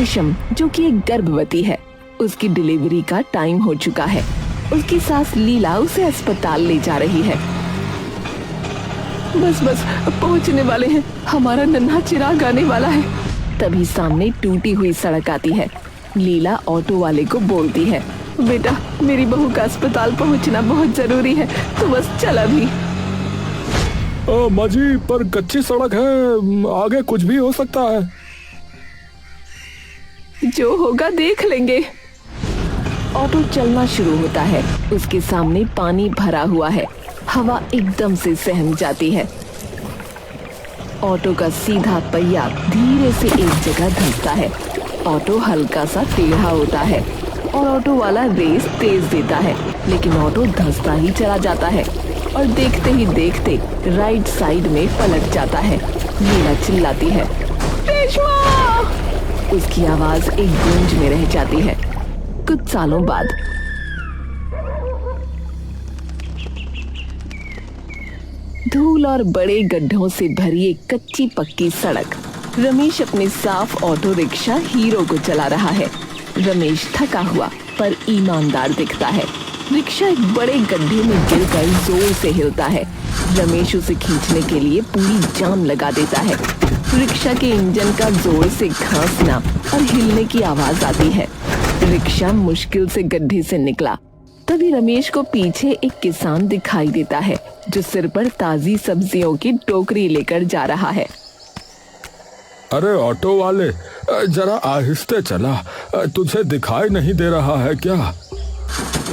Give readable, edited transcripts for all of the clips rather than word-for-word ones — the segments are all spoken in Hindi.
रेशम, जो कि एक गर्भवती है, उसकी डिलीवरी का टाइम हो चुका है। उसकी सास लीला उसे अस्पताल ले जा रही है। बस बस पहुंचने वाले हैं, हमारा नन्हा चिराग आने वाला है। तभी सामने टूटी हुई सड़क आती है। लीला ऑटो वाले को बोलती है, बेटा मेरी बहू का अस्पताल पहुंचना बहुत जरूरी है, तो बस चल अभी। माँ जी, पर कच्ची सड़क है, आगे कुछ भी हो सकता है। जो होगा देख लेंगे। ऑटो चलना शुरू होता है। उसके सामने पानी भरा हुआ है। हवा एकदम से सहम जाती है। ऑटो का सीधा पहिया धीरे से एक जगह धंसता है। ऑटो हल्का सा टेढ़ा होता है और ऑटो वाला रेस तेज देता है, लेकिन ऑटो धंसता ही चला जाता है और देखते ही देखते राइट साइड में पलट जाता है। लीला चिल्लाती है, रेशमा! उसकी आवाज एक गूंज में रह जाती है। कुछ सालों बाद धूल और बड़े गड्ढों से भरी एक कच्ची पक्की सड़क। रमेश अपने साफ ऑटो रिक्शा हीरो को चला रहा है। रमेश थका हुआ पर ईमानदार दिखता है। रिक्शा एक बड़े गड्ढे में गिरकर जोर से हिलता है। रमेश उसे खींचने के लिए पूरी जान लगा देता है। रिक्शा के इंजन का जोर से घासना और हिलने की आवाज आती है। रिक्शा मुश्किल से गड्ढे से निकला। तभी रमेश को पीछे एक किसान दिखाई देता है, जो सिर पर ताजी सब्जियों की टोकरी लेकर जा रहा है। अरे ऑटो वाले, जरा आहिस्ते चला, तुझे दिखाई नहीं दे रहा है क्या?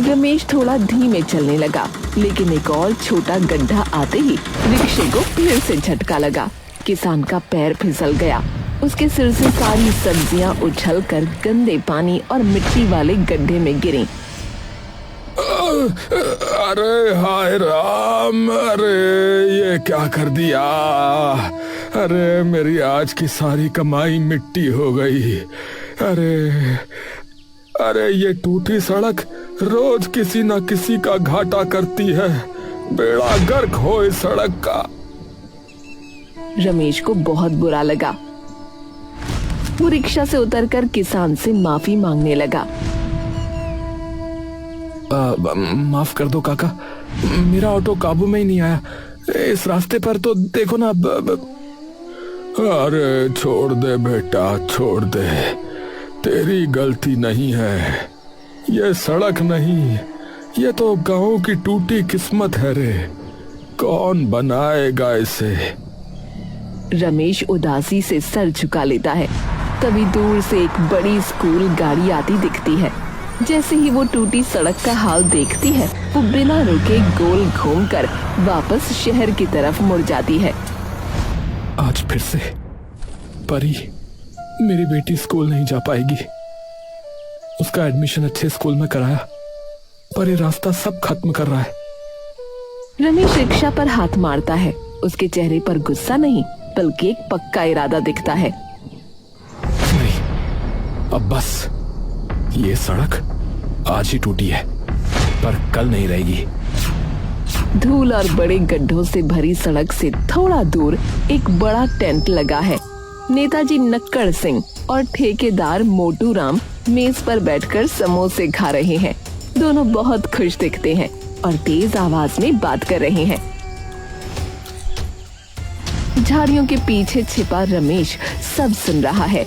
रमेश थोड़ा धीमे चलने लगा, लेकिन एक और छोटा गड्ढा आते ही रिक्शे को फिर से झटका लगा। किसान का पैर फिसल गया। उसके सिर से सारी सब्जियां उछलकर गंदे पानी और मिट्टी वाले गड्ढे में गिरी। अरे हाय राम, अरे ये क्या कर दिया? अरे मेरी आज की सारी कमाई मिट्टी हो गई। अरे ये टूटी सड़क रोज किसी न किसी का घाटा करती है। बेड़ा गर्क हो इस सड़क का। रमेश को बहुत बुरा लगा। वो रिक्शा से उतरकर किसान से माफी मांगने लगा। माफ कर दो काका, मेरा ऑटो काबू में ही नहीं आया। इस रास्ते पर तो देखो ना। अरे छोड़ दे बेटा, छोड़ दे, तेरी गलती नहीं है। ये सड़क नहीं, ये तो गांव की टूटी किस्मत है रे। कौन बनाएगा इसे? रमेश उदासी से सर झुका लेता है। तभी दूर से एक बड़ी स्कूल गाड़ी आती दिखती है। जैसे ही वो टूटी सड़क का हाल देखती है, वो बिना रुके गोल घूमकर वापस शहर की तरफ मुड़ जाती है। आज फिर से परी, मेरी बेटी स्कूल नहीं जा पाएगी। उसका एडमिशन अच्छे स्कूल में कराया, पर ये रास्ता सब खत्म कर रहा है। रमेश रिक्शा पर हाथ मारता है। उसके चेहरे पर गुस्सा नहीं, बल्कि एक पक्का इरादा दिखता है। नहीं, अब बस। ये सड़क आज ही टूटी है, पर कल नहीं रहेगी। धूल और बड़े गड्ढों से भरी सड़क से थोड़ा दूर एक बड़ा टेंट लगा है। नेताजी नक्कड़ सिंह और ठेकेदार मोटू राम मेज पर बैठकर समोसे खा रहे हैं। दोनों बहुत खुश दिखते हैं और तेज आवाज में बात कर रहे हैं। झाड़ियों के पीछे छिपा रमेश सब सुन रहा है।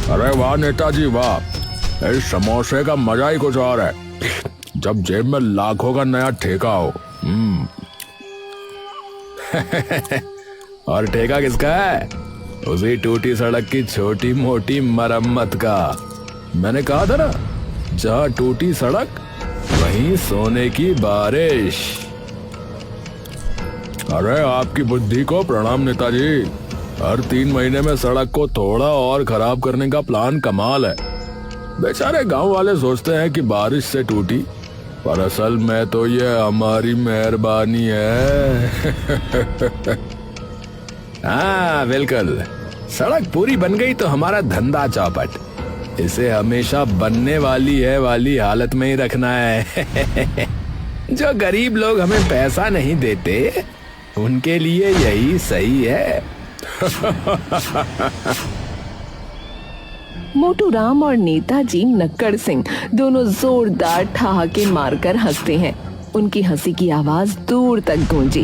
अरे वाह नेताजी वाह, इस समोसे का मजा ही कुछ और है, जब जेब में लाखों का नया ठेका हो। और ठेका किसका है? उसी टूटी सड़क की छोटी मोटी मरम्मत का। मैंने कहा था ना, जहाँ टूटी सड़क वहीं सोने की बारिश। अरे आपकी बुद्धि को प्रणाम नेताजी। हर 3 महीने में सड़क को थोड़ा और खराब करने का प्लान कमाल है। बेचारे गांव वाले सोचते हैं कि बारिश से टूटी, पर असल में तो ये हमारी मेहरबानी है। हाँ बिल्कुल, सड़क पूरी बन गई तो हमारा धंधा चौपट। इसे हमेशा बनने वाली है वाली हालत में ही रखना है। जो गरीब लोग हमें पैसा नहीं देते, उनके लिए यही सही है। मोटू राम और नेताजी नक्कड़ सिंह दोनों जोरदार ठहाके मारकर हंसते हैं। उनकी हंसी की आवाज दूर तक गूंजी।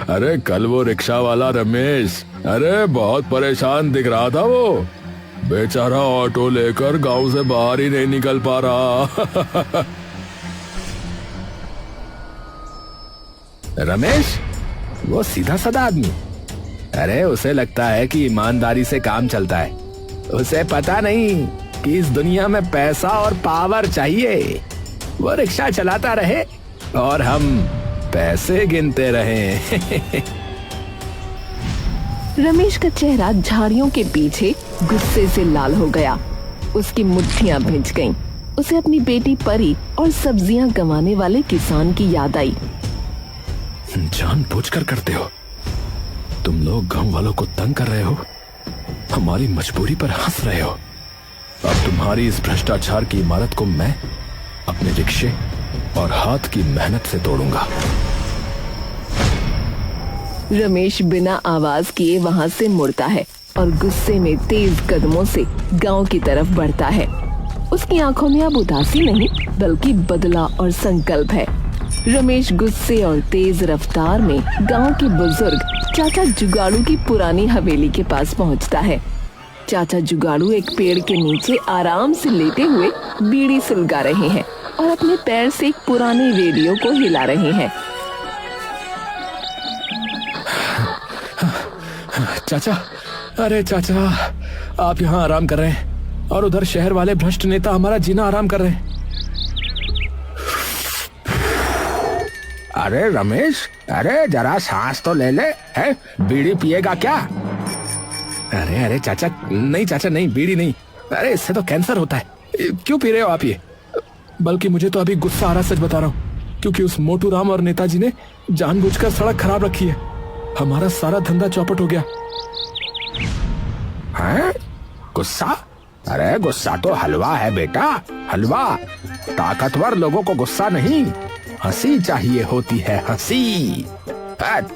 अरे कल वो रिक्शा वाला रमेश, अरे बहुत परेशान दिख रहा था वो। बेचारा ऑटो लेकर गांव से बाहर ही नहीं निकल पा रहा। रमेश वो सीधा साधा आदमी, अरे उसे लगता है कि ईमानदारी से काम चलता है। उसे पता नहीं कि इस दुनिया में पैसा और पावर चाहिए। वो रिक्शा चलाता रहे और हम पैसे गिनते रहे। रमेश का चेहरा झाड़ियों के पीछे गुस्से से लाल हो गया। उसकी मुट्ठियां भिंच गईं। उसे अपनी बेटी परी और सब्जियां गंवाने वाले किसान की याद आई। जानबूझकर करते हो तुम लोग, गांव वालों को तंग कर रहे हो, हमारी मजबूरी पर हंस रहे हो। अब तुम्हारी इस भ्रष्टाचार की इमारत को मैं अपने रिक्शे और हाथ की मेहनत से तोड़ूंगा। रमेश बिना आवाज किए वहां से मुड़ता है और गुस्से में तेज कदमों से गांव की तरफ बढ़ता है। उसकी आंखों में अब उदासी नहीं बल्कि बदला और संकल्प है। रमेश गुस्से और तेज रफ्तार में गांव के बुजुर्ग चाचा जुगाड़ू की पुरानी हवेली के पास पहुंचता है। चाचा जुगाड़ू एक पेड़ के नीचे आराम से लेटे हुए बीड़ी सुलगा रहे हैं और अपने पैर से एक पुराने रेडियो को हिला रहे हैं। चाचा, अरे चाचा, आप यहाँ आराम कर रहे हैं और उधर शहर वाले भ्रष्ट नेता हमारा जीना आराम कर रहे हैं। अरे रमेश, अरे जरा सांस तो ले ले, है बीड़ी पिएगा क्या? अरे अरे चाचा, नहीं चाचा नहीं, बीड़ी नहीं। अरे इससे तो कैंसर होता है। क्यों पी रहे हो आप ये? बल्कि मुझे तो अभी गुस्सा आ रहा, सच बता रहा हूँ, क्योंकि उस मोटू राम और नेताजी ने जानबूझकर सड़क खराब रखी है। हमारा सारा धंधा चौपट हो गया। हैं? गुस्सा? अरे गुस्सा तो हलवा है बेटा, हलवा। ताकतवर लोगों को गुस्सा नहीं, हंसी चाहिए होती है, हंसी।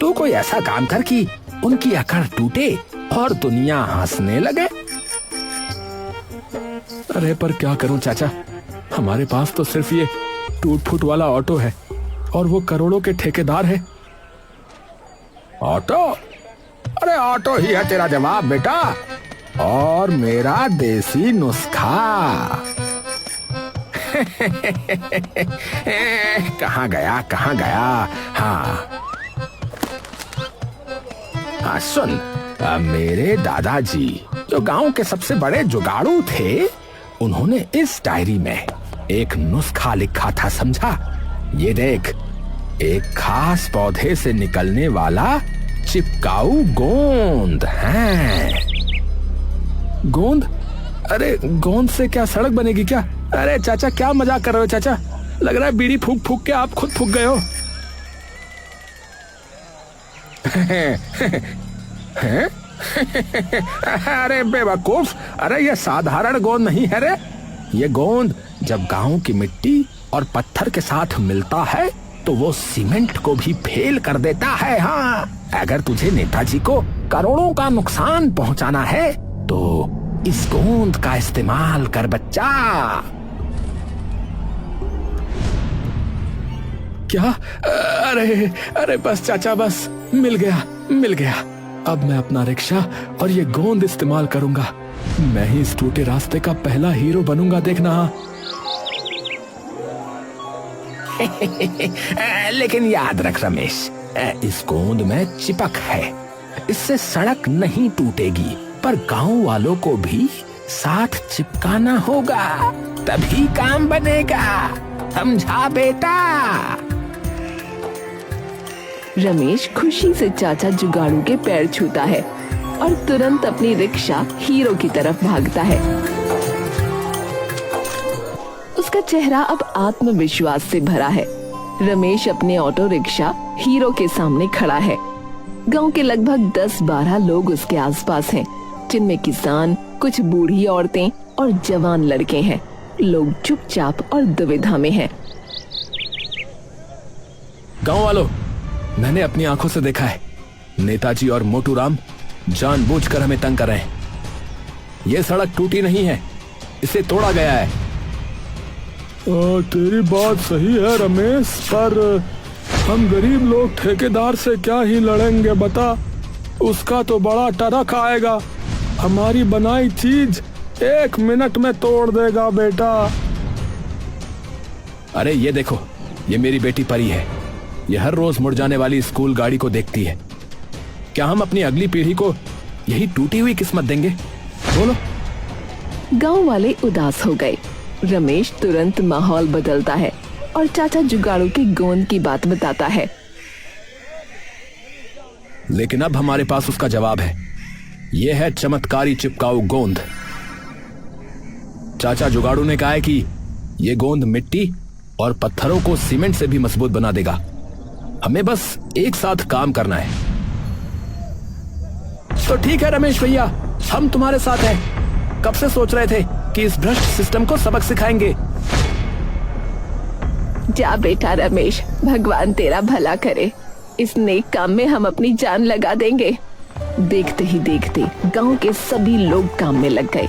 तू कोई ऐसा काम कर कि उनकी अकड़ टूटे और दुनिया हंसने लगे। अरे पर क्या करूं चाचा, हमारे पास तो सिर्फ ये टूट फूट वाला ऑटो है और वो करोड़ों के ठेकेदार है। ऑटो? अरे ऑटो ही है तेरा जवाब बेटा, और मेरा देसी नुस्खा। कहाँ गया? हाँ सुन, मेरे दादाजी जो गांव के सबसे बड़े जुगाड़ू थे, उन्होंने इस डायरी में एक नुस्खा लिखा था, समझा? ये देख, एक खास पौधे से निकलने वाला चिपकाऊ गोंद है। गोंद? अरे गोंद से क्या सड़क बनेगी क्या? अरे चाचा, क्या मजाक कर रहे हो चाचा? लग रहा है बीड़ी फूंक फूंक के आप खुद फूंक गए हो। अरे बेवकूफ, अरे ये साधारण गोंद नहीं है रे। ये गोंद जब गांव की मिट्टी और पत्थर के साथ मिलता है तो वो सीमेंट को भी फेल कर देता है। हाँ, अगर तुझे नेताजी को करोड़ों का नुकसान पहुंचाना है तो इस गोंद का इस्तेमाल कर बच्चा। क्या? अरे अरे बस चाचा, बस मिल गया। अब मैं अपना रिक्शा और ये गोंद इस्तेमाल करूंगा। मैं ही इस टूटे रास्ते का पहला हीरो बनूंगा, देखना। लेकिन याद रख रमेश, इस गोंद में चिपक है, इससे सड़क नहीं टूटेगी, पर गांव वालों को भी साथ चिपकाना होगा, तभी काम बनेगा, समझा बेटा? रमेश खुशी से चाचा जुगाड़ू के पैर छूता है और तुरंत अपनी रिक्शा हीरो की तरफ भागता है। उसका चेहरा अब आत्मविश्वास से भरा है। रमेश अपने ऑटो रिक्शा हीरो के सामने खड़ा है। गांव के लगभग 10-12 लोग उसके आसपास हैं, जिनमें किसान, कुछ बूढ़ी औरतें और जवान लड़के हैं। लोग चुपचाप और दुविधा में हैं। गांव वालों, मैंने अपनी आंखों से देखा है, नेताजी और मोटू राम जानबूझकर हमें तंग कर रहे हैं। यह सड़क टूटी नहीं है, इसे तोड़ा गया है। तेरी बात सही है रमेश, पर हम गरीब लोग ठेकेदार से क्या ही लड़ेंगे बता। उसका तो बड़ा टरक आएगा, हमारी बनाई चीज 1 मिनट में तोड़ देगा बेटा। अरे ये देखो, ये मेरी बेटी परी है। ये हर रोज मुड़ जाने वाली स्कूल गाड़ी को देखती है। क्या हम अपनी अगली पीढ़ी को यही टूटी हुई किस्मत देंगे? बोलो। गांव वाले उदास हो गए। रमेश तुरंत माहौल बदलता है और चाचा जुगाड़ू की गोंद की बात बताता है। लेकिन अब हमारे पास उसका जवाब है। यह है चमत्कारी चिपकाऊ गोंद। चाचा जुगाड़ू ने कहा है कि यह गोंद मिट्टी और पत्थरों को सीमेंट से भी मजबूत बना देगा। हमें बस एक साथ काम करना है। तो ठीक है रमेश भैया, हम तुम्हारे साथ हैं। कब से सोच रहे थे कि इस भ्रष्ट सिस्टम को सबक सिखाएंगे। जा बेटा रमेश, भगवान तेरा भला करे। इस नेक काम में हम अपनी जान लगा देंगे। देखते ही देखते गांव के सभी लोग काम में लग गए।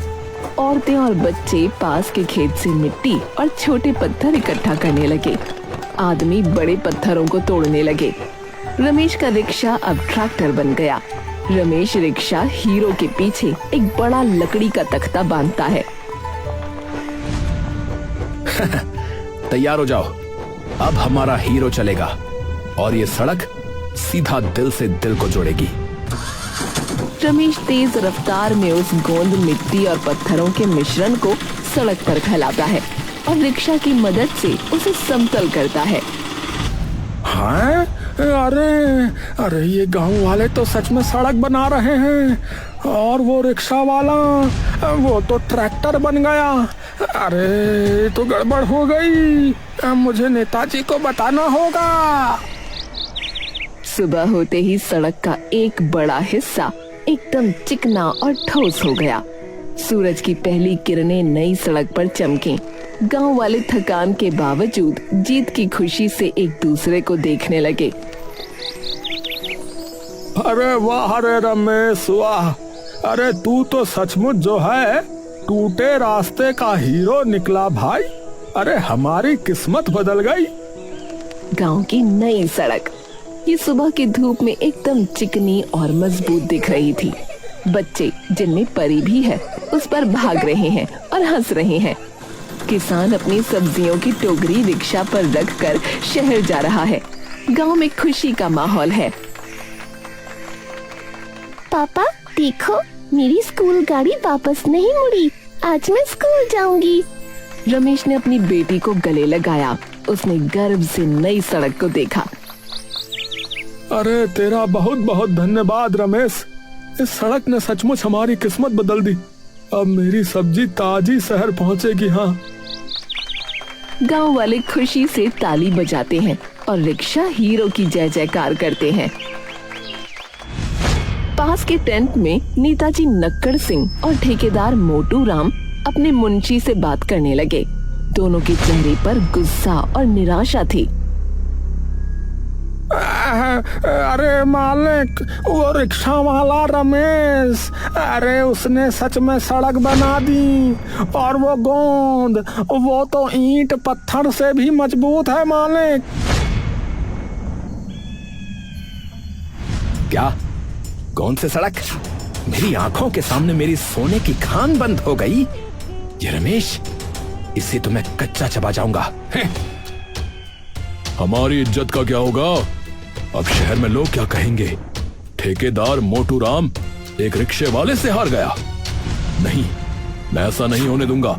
औरतें और बच्चे पास के खेत से मिट्टी और छोटे पत्थर इकट्ठा करने लगे। आदमी बड़े पत्थरों को तोड़ने लगे। रमेश का रिक्शा अब ट्रैक्टर बन गया। रमेश रिक्शा हीरो के पीछे एक बड़ा लकड़ी का तख्ता बांधता है। तैयार हो जाओ, अब हमारा हीरो चलेगा और ये सड़क सीधा दिल से दिल को जोड़ेगी। रमेश तेज रफ्तार में उस गोंद, मिट्टी और पत्थरों के मिश्रण को सड़क पर फैलाता है और रिक्शा की मदद से उसे समतल करता है। हाँ? अरे ये गांव वाले तो सच में सड़क बना रहे हैं और वो रिक्शा वाला वो तो ट्रैक्टर बन गया। अरे तो गड़बड़ हो गई, मुझे नेताजी को बताना होगा। सुबह होते ही सड़क का एक बड़ा हिस्सा एकदम चिकना और ठोस हो गया। सूरज की पहली किरणें नई सड़क पर चमकी। गांव वाले थकान के बावजूद जीत की खुशी से एक दूसरे को देखने लगे। अरे वाह रे रमेश वाह, अरे तू तो सचमुच जो है टूटे रास्ते का हीरो निकला भाई। अरे हमारी किस्मत बदल गई। गांव की नई सड़क ये सुबह की धूप में एकदम चिकनी और मजबूत दिख रही थी। बच्चे, जिनमें परी भी है, उस पर भाग रहे हैं और हंस रहे हैं। किसान अपनी सब्जियों की टोकरी रिक्शा पर रखकर शहर जा रहा है। गांव में खुशी का माहौल है। पापा देखो, मेरी स्कूल गाड़ी वापस नहीं मुड़ी। आज मैं स्कूल जाऊंगी। रमेश ने अपनी बेटी को गले लगाया। उसने गर्व से नई सड़क को देखा। अरे तेरा बहुत बहुत धन्यवाद रमेश, इस सड़क ने सचमुच हमारी किस्मत बदल दी। अब मेरी सब्जी ताजी शहर पहुंचेगी। हाँ। गांव वाले खुशी से ताली बजाते हैं और रिक्शा हीरो की जय जयकार करते हैं। पास के टेंट में नेताजी नक्कड़ सिंह और ठेकेदार मोटू राम अपने मुंशी से बात करने लगे। दोनों के चेहरे पर गुस्सा और निराशा थी। अरे मालिक, वो रिक्शा वाला रमेश, अरे उसने सच में सड़क बना दी। और वो गोंद, वो तो ईंट पत्थर से भी मजबूत है मालिक। क्या? कौन से सड़क? मेरी आंखों के सामने मेरी सोने की खान बंद हो गई। ये रमेश, इसे तो मैं कच्चा चबा जाऊंगा। हमारी इज्जत का क्या होगा? अब शहर में लोग क्या कहेंगे? ठेकेदार मोटू राम एक रिक्शे वाले से हार गया। नहीं, मैं ऐसा नहीं होने दूंगा।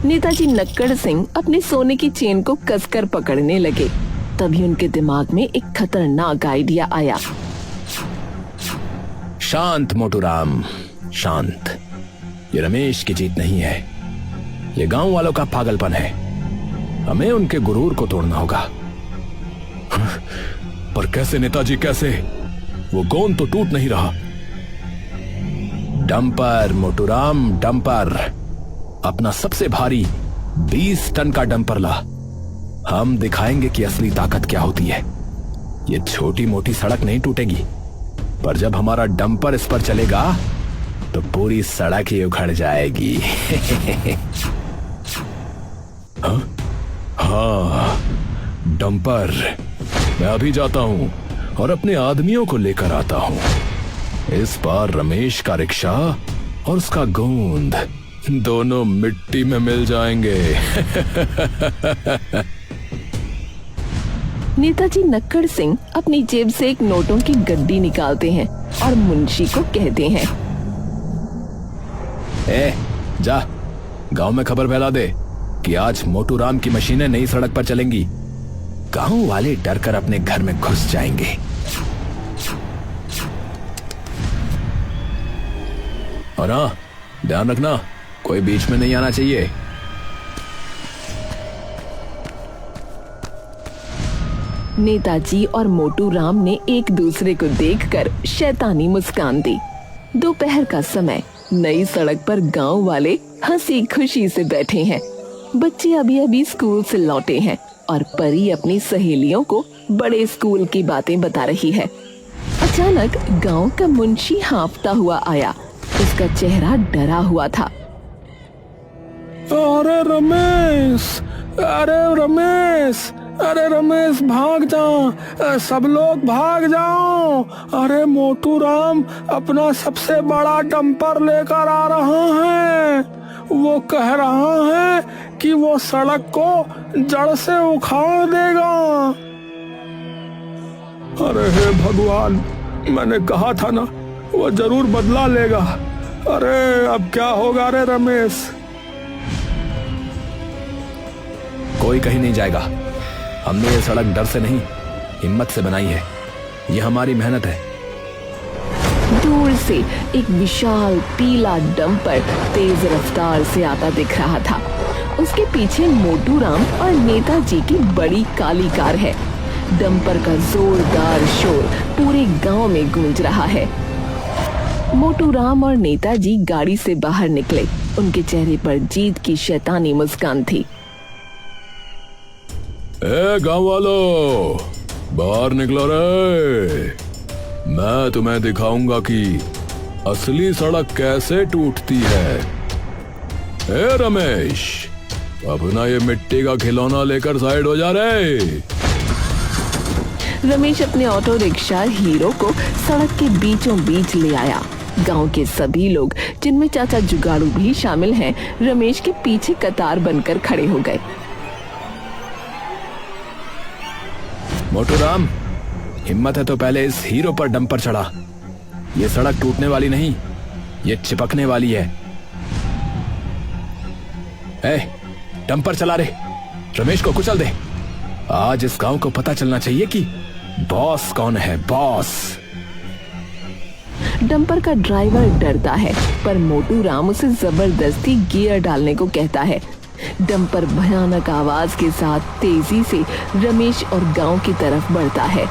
नेताजी नक्कड़ सिंह अपने सोने की चेन को कसकर पकड़ने लगे। तभी उनके दिमाग में एक खतरनाक आइडिया आया। शांत मोटू राम, शांत। ये रमेश की जीत नहीं है, ये गांव वालों का पागलपन है। हमें उनके गुरूर को तोड़ना होगा। पर कैसे नेताजी, कैसे? वो गोंद तो टूट नहीं रहा। डंपर मोटू राम, डंपर। अपना सबसे भारी 20 टन का डंपर ला। हम दिखाएंगे कि असली ताकत क्या होती है। ये छोटी मोटी सड़क नहीं टूटेगी, पर जब हमारा डंपर इस पर चलेगा तो पूरी सड़क ही उखड़ जाएगी। हाँ, डंपर। मैं अभी जाता हूँ और अपने आदमियों को लेकर आता हूँ। इस बार रमेश का रिक्शा और उसका गोंद दोनों मिट्टी में मिल जाएंगे। नेताजी नक्कड़ सिंह अपनी जेब से एक नोटों की गड्डी निकालते हैं और मुंशी को कहते हैं, जा गांव में खबर फैला दे कि आज मोटू राम की मशीनें नई सड़क पर चलेंगी। गांव वाले डर कर अपने घर में घुस जाएंगे। और हाँ, ध्यान रखना कोई बीच में नहीं आना चाहिए। नेताजी और मोटू राम ने एक दूसरे को देखकर शैतानी मुस्कान दी। दोपहर का समय, नई सड़क पर गांव वाले हंसी खुशी से बैठे हैं। बच्चे अभी अभी स्कूल से लौटे हैं और परी अपनी सहेलियों को बड़े स्कूल की बातें बता रही है। अचानक गांव का मुंशी हाँफता हुआ आया। उसका चेहरा डरा हुआ था। अरे रमेश, अरे रमेश, अरे रमेश, भाग जाओ, सब लोग भाग जाओ। अरे मोटू राम अपना सबसे बड़ा डंपर लेकर आ रहा है। वो कह रहा है कि वो सड़क को जड़ से उखाड़ देगा। अरे हे भगवान, मैंने कहा था ना, वो जरूर बदला लेगा। अरे अब क्या होगा रे रमेश? कोई कहीं नहीं जाएगा। हमने ये सड़क डर से नहीं, हिम्मत से बनाई है। ये हमारी मेहनत है। दूर से एक विशाल पीला डंपर तेज रफ्तार से आता दिख रहा था। उसके पीछे मोटू राम और नेताजी की बड़ी काली कार है। डंपर का जोरदार शोर पूरे गांव में गूंज रहा है। मोटू राम और नेताजी गाड़ी से बाहर निकले। उनके चेहरे पर जीत की शैतानी मुस्कान थी। ए गांव वालों, बाहर निकलो रे। मैं तुम्हें दिखाऊंगा कि असली सड़क कैसे टूटती है। ए रमेश, अपना ये मिट्टी का खिलौना लेकर साइड हो जा रे। रमेश अपने ऑटो रिक्शा हीरो को सड़क के बीचों बीच ले आया। गांव के सभी लोग, जिनमें चाचा जुगाड़ू भी शामिल हैं, रमेश के पीछे कतार बनकर खड़े हो गए। मोटू राम, हिम्मत है तो पहले इस हीरो पर डंपर चढ़ा। ये सड़क टूटने वाली नहीं, ये चिपकने वाली है। डंपर चला रे, रमेश को कुचल दे। आज इस गांव को पता चलना चाहिए कि बॉस कौन है। बॉस। डंपर का ड्राइवर डरता है, पर मोटू राम उसे जबरदस्ती गियर डालने को कहता है। डंपर भयानक आवाज के साथ तेजी से रमेश और गांव की तरफ बढ़ता है।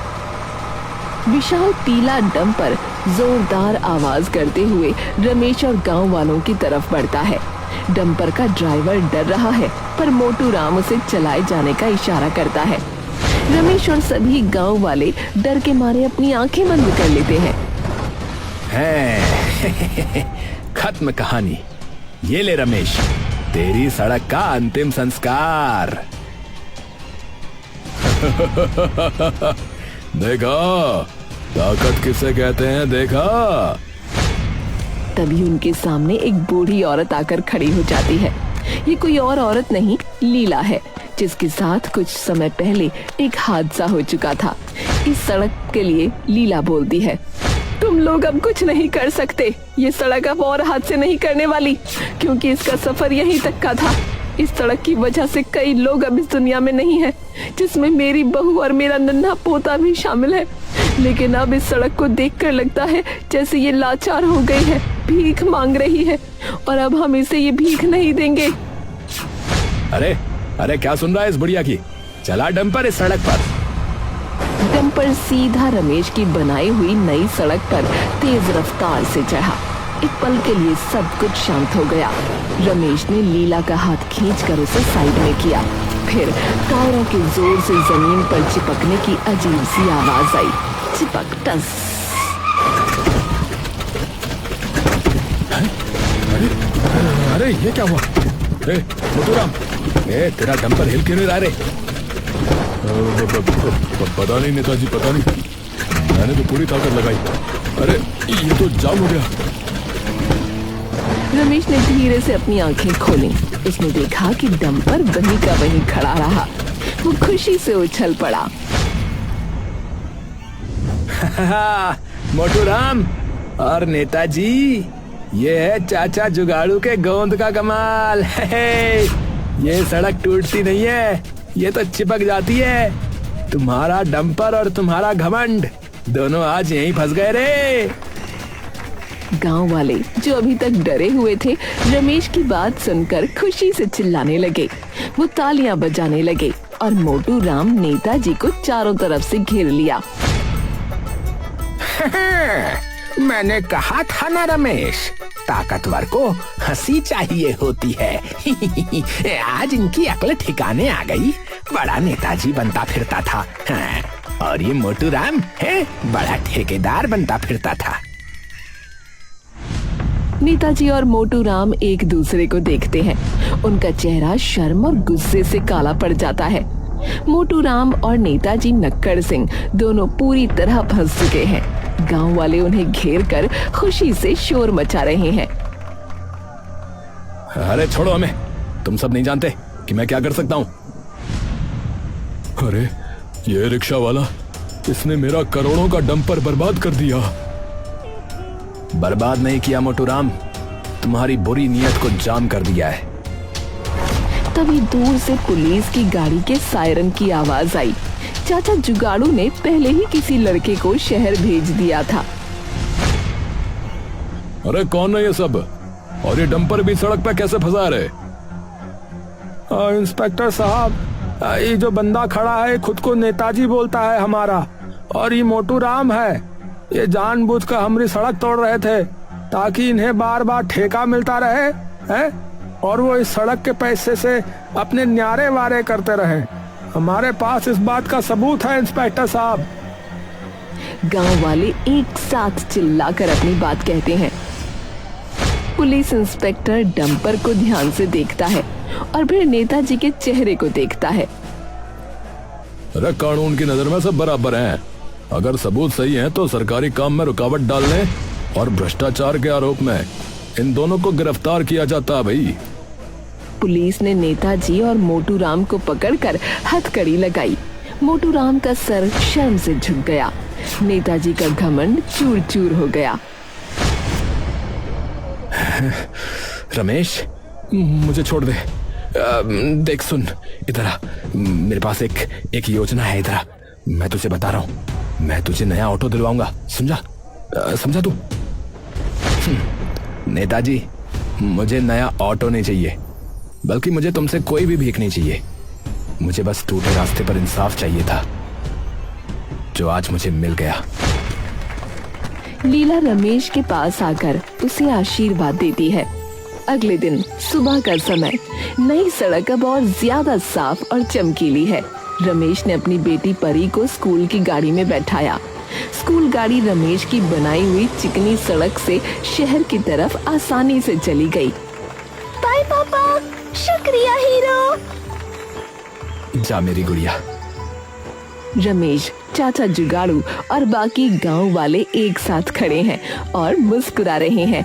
विशाल पीला डंपर जोरदार आवाज करते हुए रमेश और गांव वालों की तरफ बढ़ता है। डंपर का ड्राइवर डर रहा है, पर मोटू राम उसे चलाए जाने का इशारा करता है। रमेश और सभी गांव वाले डर के मारे अपनी आंखें बंद कर लेते हैं। खत्म कहानी। ये ले रमेश, तेरी सड़क का अंतिम संस्कार। देखा, ताकत किसे कहते हैं, देखा। तभी उनके सामने एक बूढ़ी औरत आकर खड़ी हो जाती है। ये कोई और औरत नहीं, लीला है, जिसके साथ कुछ समय पहले एक हादसा हो चुका था। इस सड़क के लिए लीला बोलती है, तुम लोग अब कुछ नहीं कर सकते। ये सड़क अब और हादसे नहीं करने वाली, क्योंकि इसका सफर यहीं तक का था। इस सड़क की वजह से कई लोग अब इस दुनिया में नहीं है, जिसमें मेरी बहू और मेरा नन्हा पोता भी शामिल है। लेकिन अब इस सड़क को देखकर लगता है जैसे ये लाचार हो गई है, भीख मांग रही है, और अब हम इसे ये भीख नहीं देंगे। अरे अरे, क्या सुन रहा है इस बुढ़िया की? चला डंपर इस सड़क पर। डंपर सीधा रमेश की बनाई हुई नई सड़क पर तेज रफ्तार से चढ़ा। एक पल के लिए सब कुछ शांत हो गया। रमेश ने लीला का हाथ खींचकर उसे साइड में किया। फिर टायरों के जोर से जमीन पर चिपकने की अजीब सी आवाज आई। चिपक टस। अरे ये क्या हुआ? मोटूराम, तेरा डंपर हिल क्यों नहीं रहा रे? पता नहीं नेताजी, पता नहीं, मैंने तो पूरी ताकत लगाई। अरे ये तो जाम हो गया। रमेश ने धीरे से अपनी आंखें खोली। उसने देखा कि डंपर वहीं का वहीं खड़ा रहा। वो खुशी से उछल पड़ा। मोटूराम और नेताजी, ये है चाचा जुगाड़ू के गोंद का कमाल। ये सड़क टूटती नहीं है, ये तो चिपक जाती है। तुम्हारा डंपर और तुम्हारा घमंड दोनों आज यहीं फंस गए रे। गांव वाले जो अभी तक डरे हुए थे, रमेश की बात सुनकर खुशी से चिल्लाने लगे। वो तालियां बजाने लगे और मोटू राम नेताजी को चारों तरफ से घेर लिया। मैंने कहा था ना रमेश, ताकतवर को हंसी चाहिए होती है। आज इनकी अकल ठिकाने आ गई। बड़ा नेताजी बनता फिरता था, और ये मोटू राम है बड़ा ठेकेदार बनता फिरता था। नेताजी और मोटू राम एक दूसरे को देखते हैं। उनका चेहरा शर्म और गुस्से से काला पड़ जाता है। मोटू राम और नेताजी नक्कड़ सिंह दोनों पूरी तरह फंस चुके हैं। गांव वाले उन्हें घेर कर खुशी से शोर मचा रहे हैं। अरे छोड़ो हमें, तुम सब नहीं जानते कि मैं क्या कर सकता हूँ। अरे ये रिक्शा वाला, इसने मेरा करोड़ों का डंपर बर्बाद कर दिया। बर्बाद नहीं किया मोटू राम, तुम्हारी बुरी नीयत को जाम कर दिया है। तभी दूर से पुलिस की गाड़ी के सायरन की आवाज आई। चाचा जुगाड़ू ने पहले ही किसी लड़के को शहर भेज दिया था। अरे कौन है ये सब, और ये डंपर भी सड़क पे कैसे फंसा रहे? इंस्पेक्टर साहब, ये जो बंदा खड़ा है खुद को नेताजी बोलता है हमारा, और ये मोटू राम है। ये जानबूझकर हमारी सड़क तोड़ रहे थे ताकि इन्हें बार बार ठेका मिलता रहे, हैं? और वो इस सड़क के पैसे से अपने न्यारे वारे करते रहे। हमारे पास इस बात का सबूत है इंस्पेक्टर साहब। गांव वाले एक साथ चिल्लाकर अपनी बात कहते हैं। पुलिस इंस्पेक्टर डंपर को ध्यान से देखता है और फिर नेताजी के चेहरे को देखता है। अरे कानून की नजर में सब बराबर हैं। अगर सबूत सही है तो सरकारी काम में रुकावट डालने और भ्रष्टाचार के आरोप में इन दोनों को गिरफ्तार किया जाता है भाई। पुलिस ने नेताजी और मोटू राम को पकड़कर हथकड़ी लगाई। मोटू राम का सर शर्म से झुक गया। नेताजी का घमंड चूर चूर हो गया। रमेश, मुझे छोड़ दे। देख सुन, इधर आ। मेरे पास एक योजना है। इधर आ, मैं तुझे बता रहा हूँ। मैं तुझे नया ऑटो दिलवाऊंगा, समझा? समझा तू? नेताजी, मुझे नया ऑटो नहीं चाहिए, बल्कि मुझे तुमसे कोई भी भीख नहीं चाहिए। मुझे बस टूटे रास्ते पर इंसाफ चाहिए था, जो आज मुझे मिल गया। लीला रमेश के पास आकर उसे आशीर्वाद देती है। अगले दिन सुबह का समय, नई सड़क अब और ज्यादा साफ और चमकीली है। रमेश ने अपनी बेटी परी को स्कूल की गाड़ी में बैठाया। स्कूल गाड़ी रमेश की बनाई हुई चिकनी सड़क से शहर की तरफ आसानी से चली गई। बाय पापा, शुक्रिया हीरो। जा मेरी गुड़िया। रमेश, चाचा जुगाड़ू और बाकी गांव वाले एक साथ खड़े हैं और मुस्कुरा रहे हैं।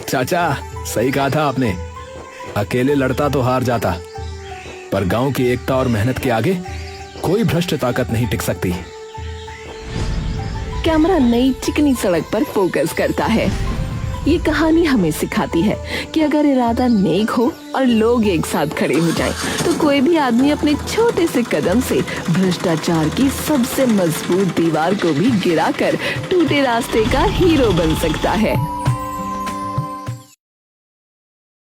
चाचा, सही कहा था आपने। अकेले लड़ता तो हार जाता, पर गांव की एकता और मेहनत के आगे कोई भ्रष्ट ताकत नहीं टिक सकती। कैमरा नई चिकनी सड़क पर फोकस करता है। ये कहानी हमें सिखाती है कि अगर इरादा नेक हो और लोग एक साथ खड़े हो जाएं, तो कोई भी आदमी अपने छोटे से कदम से भ्रष्टाचार की सबसे मजबूत दीवार को भी गिराकर टूटे रास्ते का हीरो बन सकता है।